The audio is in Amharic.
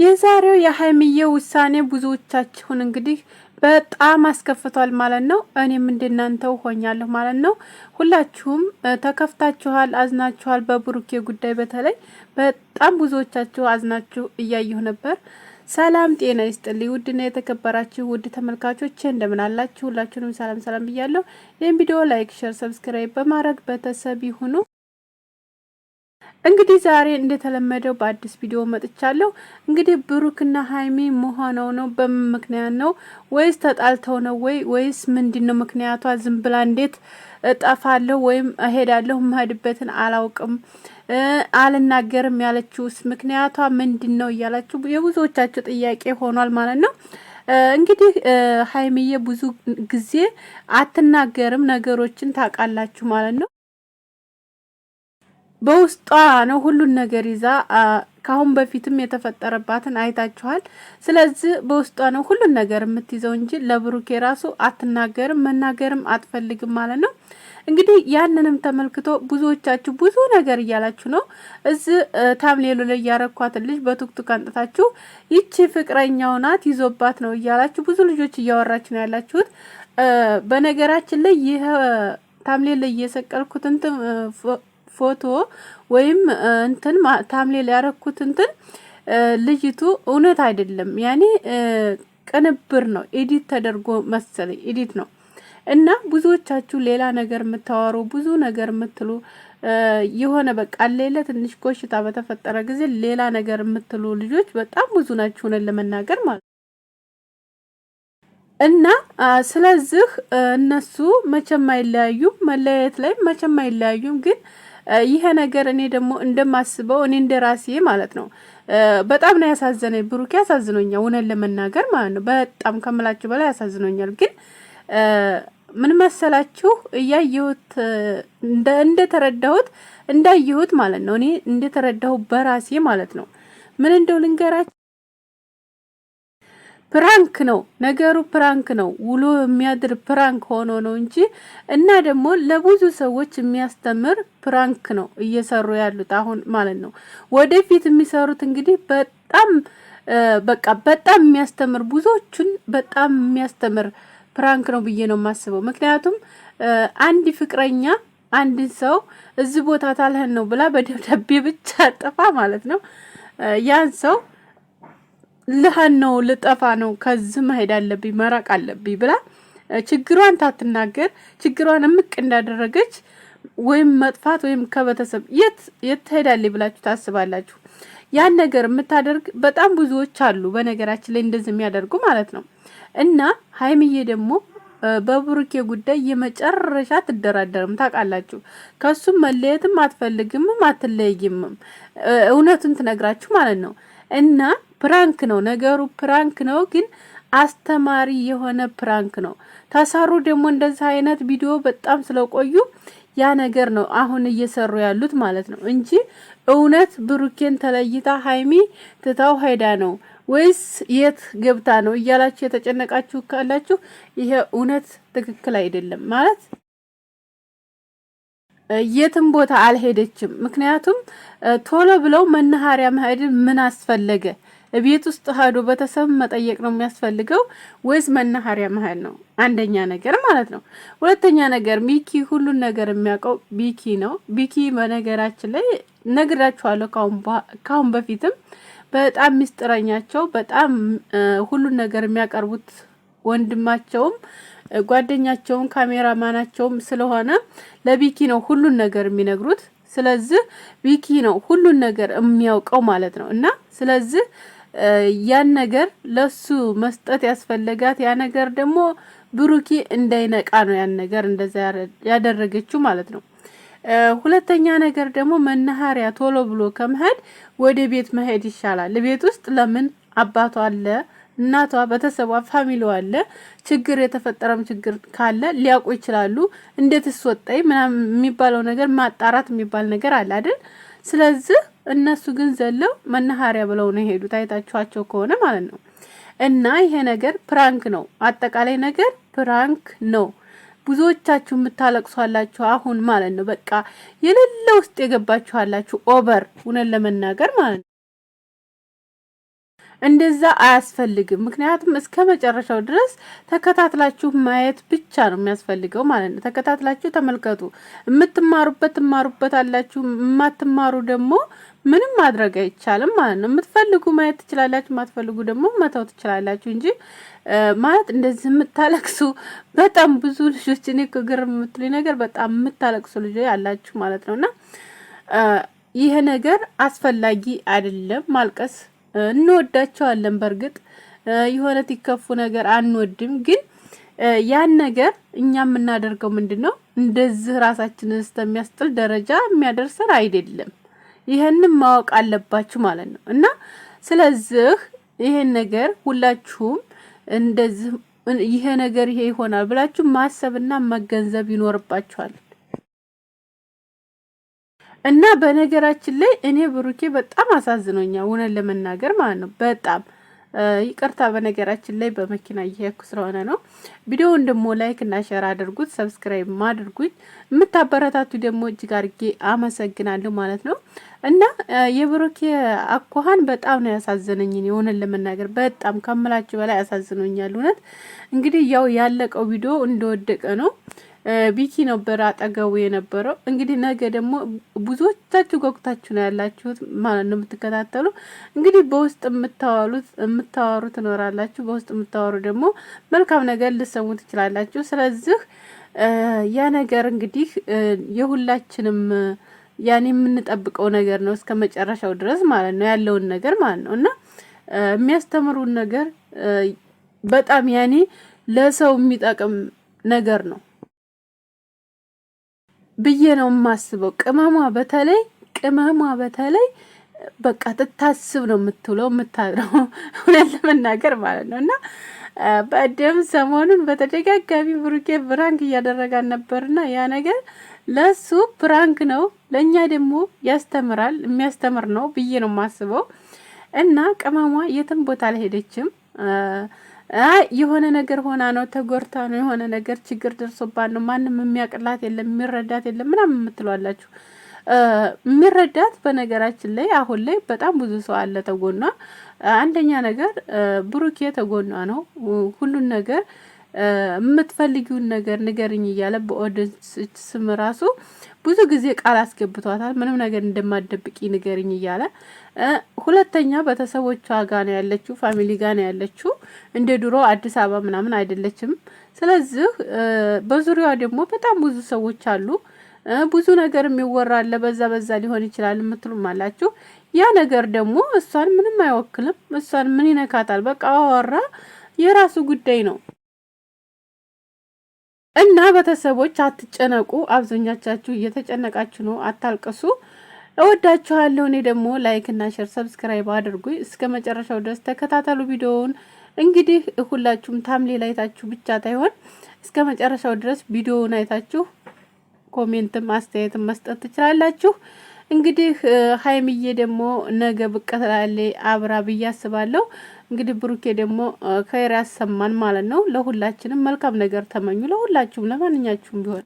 የዛሬው የሀይሚዬ ውሳኔ ብዙዎቻችሁን እንግዲህ በጣም አስከፍቷል ማለት ነው። እኔም እንደናንተው ሆኛለሁ ማለት ነው። ሁላችሁም ተከፍታችኋል፣ አዝናችኋል። በብሩኬ ጉዳይ በተለይ በጣም ብዙዎቻችሁ አዝናችሁ እያየሁ ነበር። ሰላም ጤና ይስጥልኝ ውድና የተከበራችሁ ውድ ተመልካቾች እንደምን አላችሁ? ሁላችሁንም ሰላም ሰላም ብያለሁ። ይህን ቪዲዮ ላይክ፣ ሼር፣ ሰብስክራይብ በማድረግ ቤተሰብ ይሁኑ። እንግዲህ ዛሬ እንደተለመደው በአዲስ ቪዲዮ መጥቻለሁ። እንግዲህ ብሩክና ሀይሚ መሆነው ነው በምክንያት ነው ወይስ ተጣልተው ነው ወይስ ምንድነው ምክንያቷ? ዝም ብላ እንዴት እጠፋለሁ ወይም እሄዳለሁ የምሄድበትን አላውቅም አልናገርም ያለችውስ ምክንያቷ ምንድነው እያላችሁ የብዙዎቻችሁ ጥያቄ ሆኗል ማለት ነው። እንግዲህ ሀይሚዬ ብዙ ጊዜ አትናገርም ነገሮችን ታውቃላችሁ ማለት ነው። በውስጧ ነው ሁሉን ነገር ይዛ ካሁን በፊትም የተፈጠረባትን አይታችኋል። ስለዚህ በውስጧ ነው ሁሉን ነገር የምትይዘው እንጂ ለብሩኬ ራሱ አትናገርም፣ መናገርም አትፈልግም ማለት ነው። እንግዲህ ያንንም ተመልክቶ ብዙዎቻችሁ ብዙ ነገር እያላችሁ ነው። እዚህ ታምሌሉ ላይ ያረኳትን ልጅ በቱክቱክ አንጥታችሁ ይቺ ፍቅረኛው ናት ይዞባት ነው እያላችሁ ብዙ ልጆች እያወራችሁ ነው ያላችሁት። በነገራችን ላይ ይሄ ታምሌል ላይ እየሰቀልኩት እንትን ፎቶ ወይም እንትን ታምሌል ያረኩት እንትን ልጅቱ እውነት አይደለም። ያኔ ቅንብር ነው፣ ኤዲት ተደርጎ መሰለኝ ኤዲት ነው። እና ብዙዎቻችሁ ሌላ ነገር የምታወሩ ብዙ ነገር የምትሉ የሆነ በቃ ሌላ ትንሽ ኮሽታ በተፈጠረ ጊዜ ሌላ ነገር የምትሉ ልጆች በጣም ብዙ ናችሁ ነን ለመናገር ማለት እና ስለዚህ እነሱ መቼም አይለያዩም፣ መለያየት ላይ መቼም አይለያዩም ግን ይሄ ነገር እኔ ደግሞ እንደማስበው እኔ እንደራሴ ማለት ነው በጣም ነው ያሳዘነኝ። ብሩክ ያሳዝኖኛል እውነት ለመናገር ማለት ነው። በጣም ከምላችሁ በላይ ያሳዝኖኛል። ግን ምን መሰላችሁ እያየሁት እንደተረዳሁት እንዳየሁት ማለት ነው እኔ እንደተረዳሁት በራሴ ማለት ነው ምን እንደው ልንገራችሁ ፕራንክ ነው ነገሩ፣ ፕራንክ ነው ውሎ የሚያድር ፕራንክ ሆኖ ነው እንጂ እና ደግሞ ለብዙ ሰዎች የሚያስተምር ፕራንክ ነው እየሰሩ ያሉት አሁን ማለት ነው። ወደፊት የሚሰሩት እንግዲህ በጣም በቃ በጣም የሚያስተምር ብዙዎቹን በጣም የሚያስተምር ፕራንክ ነው ብዬ ነው የማስበው። ምክንያቱም አንድ ፍቅረኛ አንድ ሰው እዚህ ቦታ ታልህን ነው ብላ በደብዳቤ ብቻ ጠፋ ማለት ነው ያን ሰው ለሃን ነው ልጠፋ ነው ከዚህ መሄድ አለብኝ መራቅ አለብኝ ብላ ችግሯን ታትናገር ችግሯን እምቅ እንዳደረገች ወይም መጥፋት ወይም ከበተሰብ የት ሄዳለች ብላችሁ ታስባላችሁ? ያን ነገር የምታደርግ በጣም ብዙዎች አሉ በነገራችን ላይ እንደዚህ የሚያደርጉ ማለት ነው። እና ሀይሚዬ ደግሞ በብሩኬ ጉዳይ የመጨረሻ ትደራደርም ታውቃላችሁ። ከሱም መለየትም አትፈልግም አትለይም እውነቱን ትነግራችሁ ማለት ነው። እና ፕራንክ ነው ነገሩ፣ ፕራንክ ነው ግን አስተማሪ የሆነ ፕራንክ ነው። ተሰሩ ደግሞ እንደዚህ አይነት ቪዲዮ በጣም ስለቆዩ ያ ነገር ነው አሁን እየሰሩ ያሉት ማለት ነው እንጂ እውነት ብሩኬን ተለይታ ሀይሚ ትታው ሄዳ ነው ወይስ የት ገብታ ነው እያላችሁ የተጨነቃችሁ ካላችሁ ይሄ እውነት ትክክል አይደለም ማለት የትም ቦታ አልሄደችም። ምክንያቱም ቶሎ ብለው መናኸሪያ መሄድ ምን አስፈለገ? ቤት ውስጥ ሄዶ ቤተሰብ መጠየቅ ነው የሚያስፈልገው ወይስ መናኸሪያ መሄድ ነው? አንደኛ ነገር ማለት ነው። ሁለተኛ ነገር ሚኪ ሁሉን ነገር የሚያውቀው ቢኪ ነው። ቢኪ በነገራችን ላይ ነግራችኋለሁ ካሁን በፊትም በጣም ሚስጥረኛቸው በጣም ሁሉን ነገር የሚያቀርቡት ወንድማቸውም ጓደኛቸውም ካሜራማናቸውም ስለሆነ ለቢኪ ነው ሁሉን ነገር የሚነግሩት። ስለዚህ ቢኪ ነው ሁሉን ነገር የሚያውቀው ማለት ነው። እና ስለዚህ ያን ነገር ለሱ መስጠት ያስፈልጋት ያ ነገር ደግሞ ብሩኪ እንዳይነቃ ነው ያን ነገር እንደዛ ያደረገችው ማለት ነው። ሁለተኛ ነገር ደግሞ መናኸሪያ ቶሎ ብሎ ከመሄድ ወደ ቤት መሄድ ይሻላል። ቤት ውስጥ ለምን አባቷ አለ እናቷ ቤተሰቧ ፋሚሊው አለ ችግር የተፈጠረም ችግር ካለ ሊያውቁ ይችላሉ። እንዴት ስወጣይ ምናምን የሚባለው ነገር ማጣራት የሚባል ነገር አለ አይደል? ስለዚህ እነሱ ግን ዘለው መናኸሪያ ብለው ነው ሄዱት አይታችኋቸው ከሆነ ማለት ነው። እና ይሄ ነገር ፕራንክ ነው፣ አጠቃላይ ነገር ፕራንክ ነው። ብዙዎቻችሁ የምታለቅሷላችሁ አሁን ማለት ነው። በቃ የሌለ ውስጥ የገባችኋላችሁ ኦቨር እውነት ለመናገር ማለት ነው። እንደዛ አያስፈልግም። ምክንያቱም እስከ መጨረሻው ድረስ ተከታትላችሁ ማየት ብቻ ነው የሚያስፈልገው ማለት ነው። ተከታትላችሁ ተመልከቱ። የምትማሩበት ትማሩበት አላችሁ፣ የማትማሩ ደግሞ ምንም ማድረግ አይቻልም ማለት ነው። የምትፈልጉ ማየት ትችላላችሁ፣ የማትፈልጉ ደግሞ መተው ትችላላችሁ እንጂ ማለት እንደዚህ የምታለቅሱ በጣም ብዙ ልጆች እኔ ከግርም የምትሉኝ ነገር በጣም የምታለቅሱ ልጆች ያላችሁ ማለት ነውና ይሄ ነገር አስፈላጊ አይደለም። ማልቀስ እንወዳቸዋለን። በርግጥ የሆነ ትከፉ ነገር አንወድም፣ ግን ያን ነገር እኛ የምናደርገው ምንድነው እንደዚህ ራሳችንን እስከሚያስጥል ደረጃ የሚያደርሰን አይደለም። ይሄንን ማወቅ አለባችሁ ማለት ነው። እና ስለዚህ ይሄን ነገር ሁላችሁም እንደዚህ ይሄ ነገር ይሄ ይሆናል ብላችሁ ማሰብና መገንዘብ ይኖርባችኋል። እና በነገራችን ላይ እኔ ብሩኬ በጣም አሳዝኖኛል እውነት ለመናገር ማለት ነው። በጣም ይቅርታ በነገራችን ላይ በመኪና እየሄድኩ ስለሆነ ነው። ቪዲዮውን ደግሞ ላይክ እና ሼር አድርጉት፣ ሰብስክራይብ ማድርጉኝ። የምታበረታቱ ደግሞ እጅግ አድርጌ አመሰግናለሁ ማለት ነው። እና የብሩኬ አኳኋን በጣም ነው ያሳዘነኝ እውነት ለመናገር በጣም ከምላችሁ በላይ ያሳዝኖኛል እውነት። እንግዲህ ያው ያለቀው ቪዲዮ እንደወደቀ ነው። ቢኪ ነበር አጠገቡ የነበረው። እንግዲህ ነገ ደግሞ ብዙዎቻችሁ ጎግታችሁ ነው ያላችሁት ማለት ነው የምትከታተሉ። እንግዲህ በውስጥ የምታወሩ ትኖራላችሁ። በውስጥ የምታወሩ ደግሞ መልካም ነገር ልሰሙ ትችላላችሁ። ስለዚህ ያ ነገር እንግዲህ የሁላችንም ያኔ የምንጠብቀው ነገር ነው እስከ መጨረሻው ድረስ ማለት ነው ያለውን ነገር ማለት ነው። እና የሚያስተምሩን ነገር በጣም ያኔ ለሰው የሚጠቅም ነገር ነው ብዬ ነው የማስበው። ቅመሟ በተለይ በቃ ትታስብ ነው የምትውለው የምታድረው እውነት ለመናገር ማለት ነው። እና በደም ሰሞኑን በተደጋጋሚ ብሩኬ ፕራንክ እያደረጋን ነበርና ያ ነገር ለሱ ፕራንክ ነው፣ ለኛ ደግሞ ያስተምራል፣ የሚያስተምር ነው ብዬ ነው የማስበው። እና ቅመሟ የትም ቦታ አልሄደችም። የሆነ ነገር ሆና ነው፣ ተጎርታ ነው፣ የሆነ ነገር ችግር ደርሶባት ነው፣ ማንም የሚያቅላት የለም፣ የሚረዳት የለም ምናምን የምትሏላችሁ። የሚረዳት በነገራችን ላይ አሁን ላይ በጣም ብዙ ሰው አለ ተጎኗ። አንደኛ ነገር ብሩኬ ተጎኗ ነው። ሁሉን ነገር የምትፈልጊውን ነገር ንገርኝ እያለ በኦዲየንስ ስም ራሱ ብዙ ጊዜ ቃል አስገብቷታል። ምንም ነገር እንደማደብቂ ንገርኝ እያለ ሁለተኛ ቤተሰቦቿ ጋር ነው ያለችው፣ ፋሚሊ ጋር ነው ያለችው። እንደ ድሮ አዲስ አበባ ምናምን አይደለችም። ስለዚህ በዙሪያዋ ደግሞ በጣም ብዙ ሰዎች አሉ። ብዙ ነገር የሚወራለ በዛ ሊሆን ይችላል የምትሉም አላችሁ። ያ ነገር ደግሞ እሷን ምንም አይወክልም። እሷን ምን ይነካታል? በቃ አወራ፣ የራሱ ጉዳይ ነው። እና ቤተሰቦች አትጨነቁ። አብዛኛቻችሁ እየተጨነቃችሁ ነው። አታልቅሱ። እወዳችኋለሁ። እኔ ደግሞ ላይክ እና ሼር ሰብስክራይብ አድርጉኝ። እስከ መጨረሻው ድረስ ተከታተሉ ቪዲዮውን። እንግዲህ ሁላችሁም ታምሌል አይታችሁ ብቻ ታይሆን እስከ መጨረሻው ድረስ ቪዲዮውን አይታችሁ ኮሜንትም አስተያየትም መስጠት ትችላላችሁ። እንግዲህ ሀይሚዬ ደግሞ ነገ ብቅ ትላለች አብራ ብዬ አስባለሁ። እንግዲህ ብሩኬ ደግሞ ከይራ ያሰማን ማለት ነው። ለሁላችንም መልካም ነገር ተመኙ። ለሁላችሁም ለማንኛችሁም ቢሆን